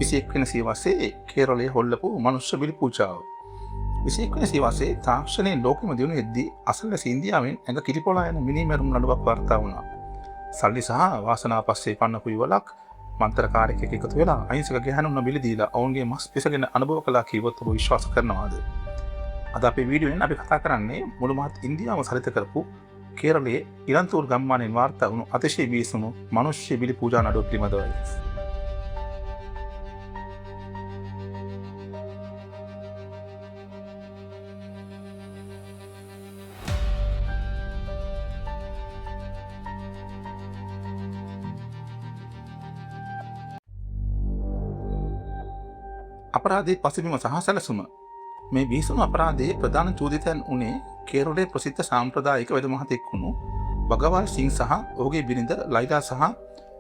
21 වෙනි සියවසේ කේරළයේ හොල්ලපු මනුෂ්‍ය බිලි පූජාව. 21 වෙනි සියවසේ තාක්ෂණයේ ලෝකෙම දියුණු වෙද්දී අසල්වැසි ඉන්දියාවෙන් ඇඟ කිලිපොලා යන මිනිමෙරුම් නඩුවක් වාර්තා වුණා. සල්ලි සහ වාසනාව පස්සේ පන්නපු යුවලක් මන්ත්‍රකාරයෙක් එකතු වෙලා අහිංසක ගැහැණුන් බිලි දීලා ඔවුන්ගේ මස් පිසගෙන අනුභව කළා කිව්වොත් ඔබ විශ්වාස කරනවාද? අද අපේ වීඩියෝෙන් අපි කතා කරන්නේ මුළු මහත් ඉන්දියාවම සලිත කරපු කේරළයේ ඉරන්තූර් ගම්මානයෙන් වාර්තා වුණු අතිශය බිහිසුණු මනුෂ්‍ය බිලි පූජා නඩුව පිළිබඳවයි. අපරාධයේ පසුබිම සහ සැලසුම. මේ බිහිසුණු අපරාධයේ ප්‍රධාන චෝදිතයන් වුණේ කේරළයේ ප්‍රසිද්ධ සාම්ප්‍රදායික වෙද මහතෙක් වුණු බගවාල් සිං සහ ඔහුගේ බිරිඳ ලයිලා සහ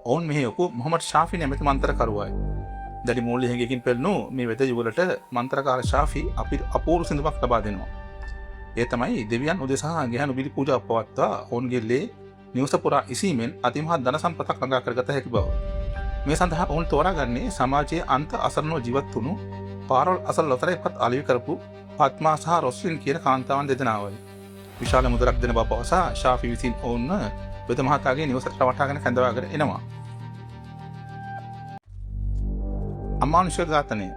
ඔවුන් මෙහෙයපු මොහමඩ් ශාෆි නැමැති මන්ත්‍රකරුවායි. දැඩි මූල්‍ය හැඟයකින් පෙළෙනු මේ වෙද යුවලට මන්ත්‍රකාර ශාෆි අපූර්ව සිඳුමක් ලබා දෙනවා. ඒ තමයි දෙවියන් උදෙසා ගැහැණු බිලි පූජා පවත්වා ඔවුන්ගේ ලේ නිවස පුරා ඉසීමෙන් අතිමහත් ධන සම්පතක් ළඟා කරගත හැකි බව. මේ සඳහා ඔවුන් තෝරාගන්නේ සමාජයේ අන්ත අසරණව ජීවත් වුණු පාරවල් අසල් ලොතරැයිපත් අලෙවි කරපු පත්මා සහ රොස්ලින් කියන කාන්තාවන් දෙදෙනාවයි. විශාල මුදලක් දෙන බව පවසා ශාෆි විසින් ඔවුන් වෙද මහතාගේ නිවසට රවටාගෙන කැඳවාගෙන එනවා. අමානුෂික ඝාතනය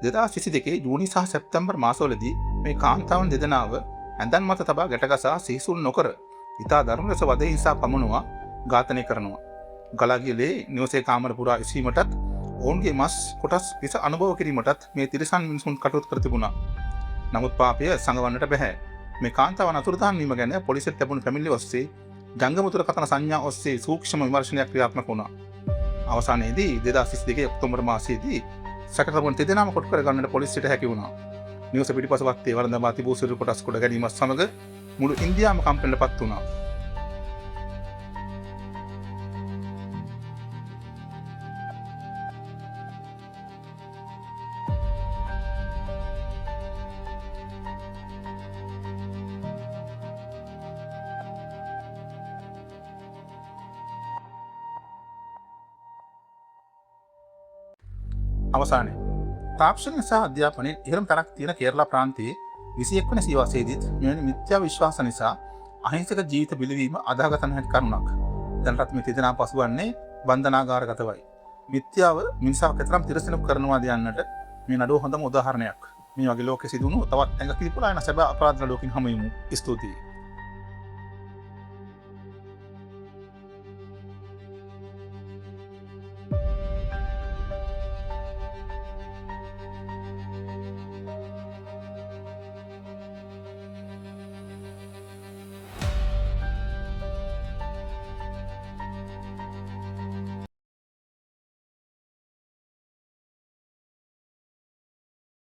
2022 ජූනි සහ සැප්තැම්බර් මාසවලදී මේ කාන්තාවන් දෙදෙනාව ඇඳන් මත තබා ගැටගසා සිහිසුන් නොකර ඉතා දරුණු ලෙස වද හිංසා පමුණුවා ඝාතනය කරනවා. ගලාගියලේ නිවසේ කාමර පුරා ඉසීමටත් ඔවුන්ගේ මස් කොටස් පිස අනුභව කිරීමටත් මේ තිරිසන් මිනිසුන් කටයුතු කර තිබුණා. නමුත් පාපය සංගවන්නට බැහැ. මේ කාන්තාවන් අතුරුදහන් වීම ගැන පොලිසියට ලැබුණු පැමිණිලි ඔස්සේ ජංගමතුර කතන සංඥා ඔස්සේ සූක්ෂම විමර්ශනයක් ක්‍රියාත්මක වුණා. අවසානයේදී 2022 ඔක්තෝබර් මාසයේදී සැකකරුවන් දෙදෙනාම කොටු කරගන්නට පොලිසියට හැකි වුණා. නිවස පිටිපස වත්තේ වළඳා තිබූ සිරු කොටස් කොට ගැනීමත් සමග මුළු ඉන්දියාවම කම්පනයටපත් වුණා. අවසානයේ තාක්ෂණය සහ අධ්‍යාපනයේ ඉහළම තැනක් තියෙන කේරළ ප්‍රාන්තයේ 21 වෙනි සියවසේදීත් මෙවැනි මිත්‍යා විශ්වාස නිසා අහිංසක ජීවිත බිලිවීම අදාගත නොහැකි කරුණක්. දැනටත් මේ තිදෙනා පසුවන්නේ බන්ධනාගාරගතවයි. මිත්‍යාව මිනිසාව කෙතරම් තිරසනුක් කරනවාද යන්නට මේ නඩුව හොඳම උදාහරණයක්. මේ වගේ ලෝකෙ සිදුණු තවත් ඇඟ කිලිපුලා යන සැබෑ අපරාධ නඩුවකින් හමු වෙමු. ස්තුතියි.